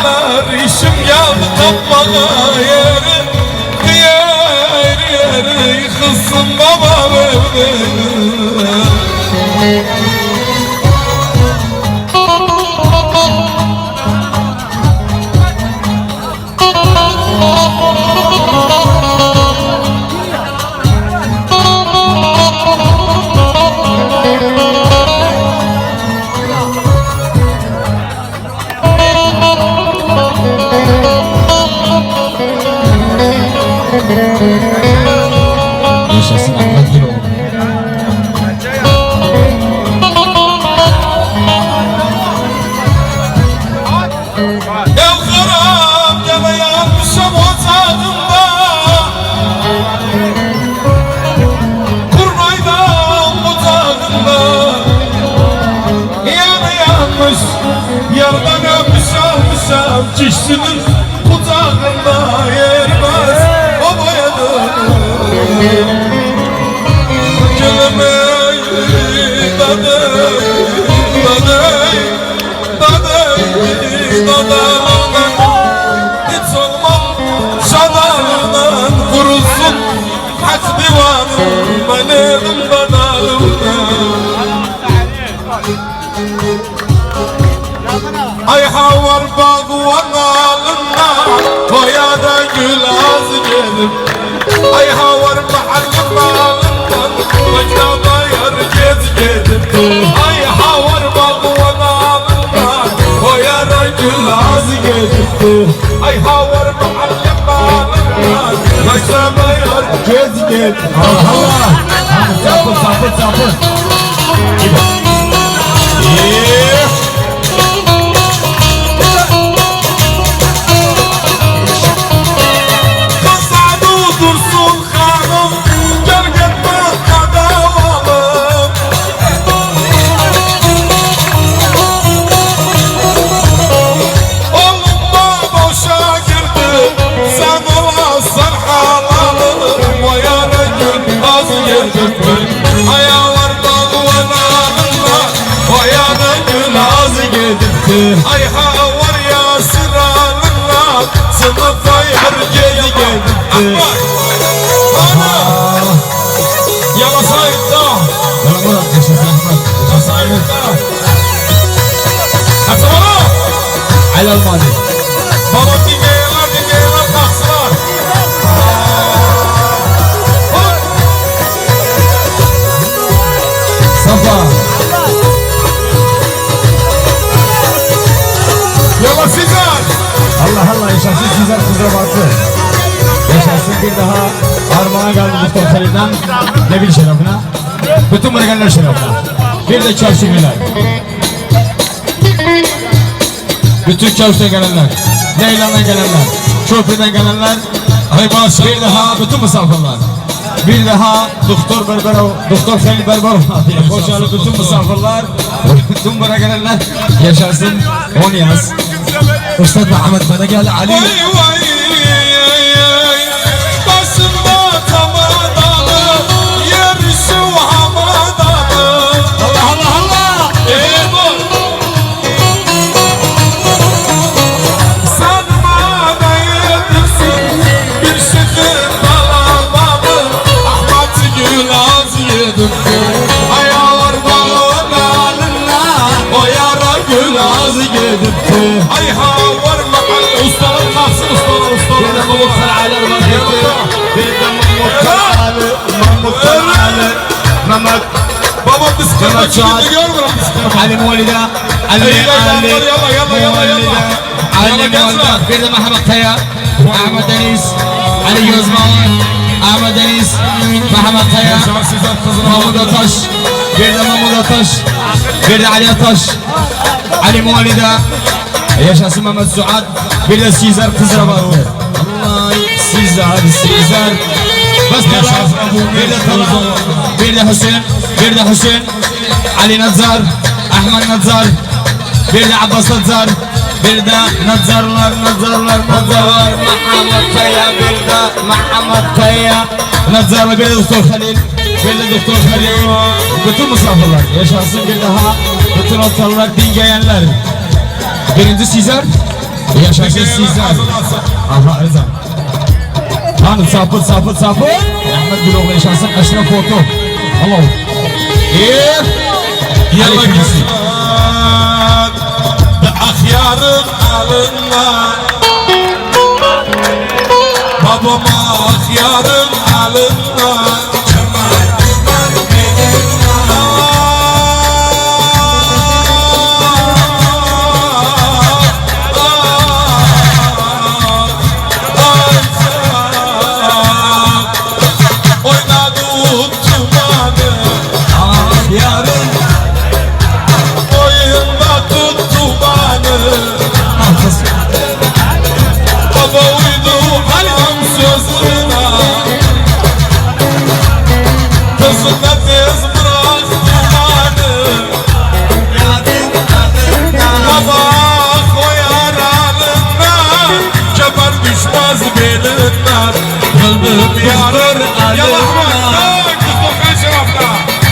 derler işim geldi kapmaya yeri yeri kızım baba beni. Yaşasın Ahmet Güloğlu. Ev karam gene yanmışım ocağımda, kurnaydan ocağımda. Yanı yanmış yardan öpüş almışım, kişinin kucağında yermez o boyadı. Gülüm ey daday, daday, daday, daday. Hiç olmam şadalından kurusun hak divanım benim badalımdan. Ay havar bağvan alından koyada gül az gelip. Ay havar mahallim alından koyada yar gez gelip. Ay havar bağvan alından koyada gül az gelip. Ay havar mahallim alından koyada yar gez gelip. Allah Allah. Sapır sapır sapır. Ay havar ya sıranınla sınıfa yar gezi geldi. Ana yalasaydı da Yalan yaşasın Ahmet. yalasaydı da Hatsana Ali Almani. baba dinleyenler kalksınlar. Safa. Yala Sizar. Allah Allah yaşasın Sizler Kızılbaşlı. Yaşasın bir daha armağan geldi Mustafa Salih'den Nebil şerefine. Bütün burgerler şerefine. Bir de çarşıgüler. Bütün çarşıdan gelenler, Leylan'dan gelenler, Çöpü'den gelenler, bir daha bütün misafirler. Bir daha Doktor Berberov, Doktor Halil Berberov diye koşalı bütün misafirler, bütün buraya gelenler yaşasın 10 yaz. Ustad Muhammed bana gel Ali. Vay vay başımda tamadalı yarışı havadalı. Allah Allah Allah. Sanma da yedirsin bir şıkır dalamamı, Ahmet Gül az yedirdi. Ayalar balon alınla o yara gül az yedirdi. Ay havar mahal ustalar kalsın ustalar. Bir de Mahmut Saraylar var. Bir de Mahmut Saraylar. Mehmet. Baba biz kırma Mehmet Suat. çıkındı görmüyorum biz kırma. Ali Muhalide. Ali Muhalide. Bir de Mehmet Kaya. Ahmet Deniz. Ali Gözman. Ahmet Deniz. Mehmet Kaya. Mahmut Ataş. Bir de Mahmut Ataş. Bir de Ali Ataş. Ali Muhalide. Yaşasın Mehmet Suat. Bir de Sizler Kızılbaşlı. Allah Sizler. Bas bir de Talha. Bir de Hüseyin. Ali Nazar. Ahmet Nazar. Bir de Abbas Nazar. Bir de Nazarlar. Muhammed Kaya. Bir de Muhammed Kaya. Nazarlar. Bir de Doktor Halil. Bütün misafirler yaşasın bir daha. Bütün ortalılar dinleyenler. Birinci Sizler. Yaşasın sizler. Aha Rıza. Hanım sapır sapır sapır. Ahmet Güloğlu yaşasın. Aşraf Foto. Allah. Yalla gitsin. Ahyarım alınma. Babama ahyarım alınma.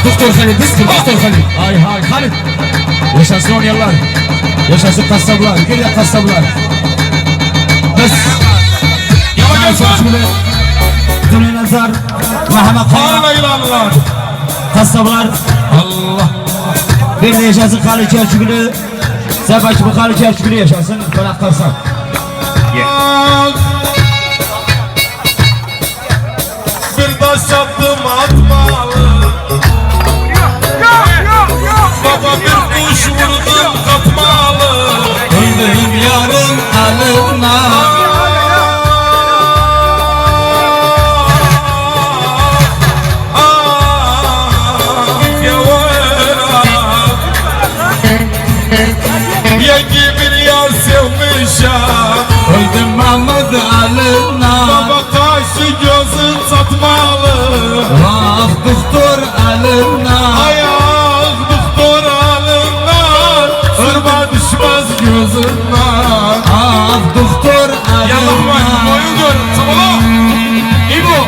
Doktor Halil, Doktor Halil. Hay hay Halil. Yaşasın oynayanlar. Yaşasın kasablar. Gel kasablar. Bes. Yavaş Dünü Nazar. Mehmet Kaya. Kasablar. Allah. Bir de yaşasın Halil Çerçükülü. Sebaş bu Halil Çerçükülü yaşasın. Konak kasap. Bir taş yaptım atmalı. Baba bir kuş vurdum katmalı. Öldüm yarın alına. Yenge bir yar sevmişim. Öldüm Mahmut alına. Baba kaşı gözün satmalı. Vah doktor alına. Ayak doktor alınlar. Sırma düşmez gözünden. Ah doktor alına. Yalan var, boyu gör, sabala. İbo.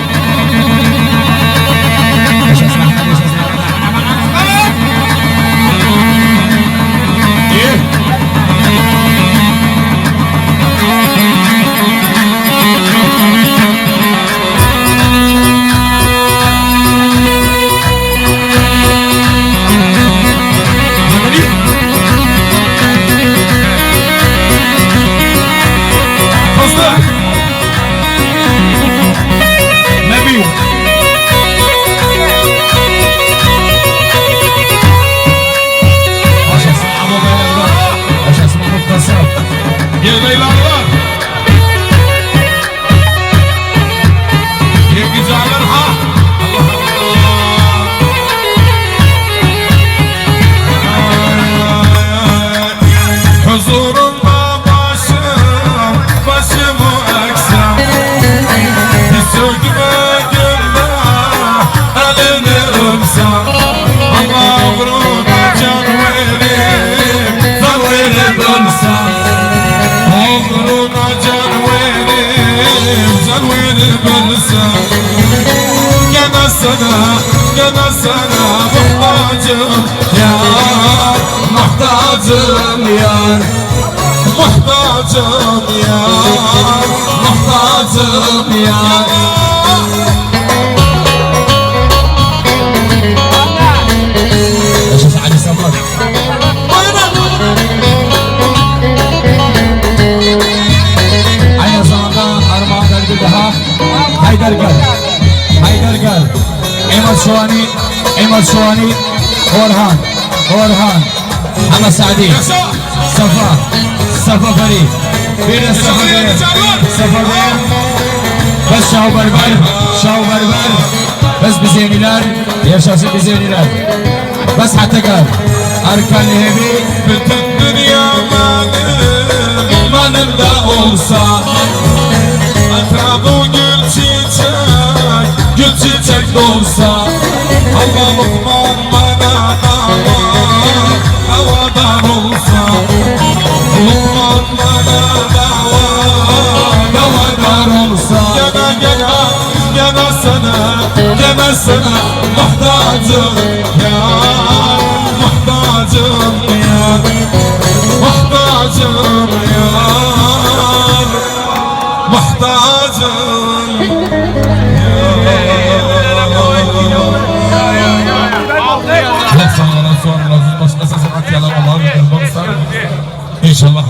Gene sana muhtacım yar. Muhtacım yar. Muhtacım yar. Muhtacım yar. Yaşasın Ali Sabah. Aynı zamanda Armağan Derdi daha Haydar Gel. Haydar Gel. Emad Şuani, Orhan, Hamad Sadi, Safa Fari, bir de Safa Bey, bes Şahu Berber, bes Bizeyniler, yaşasın Bizeyniler, bes Hatakar, Arkan Lehebi, bütün dünya benim de olsa, etrafı gül çiçek dolsa, Allah'ım bana havadan olsa, Allah'ım bana havadan olsa, gene sana muhtacım yar, muhtacım yar, muhtacım yar. muhtacım. Allah sana razı olsun. Başka sesin atyalar Allah'ın İnşallah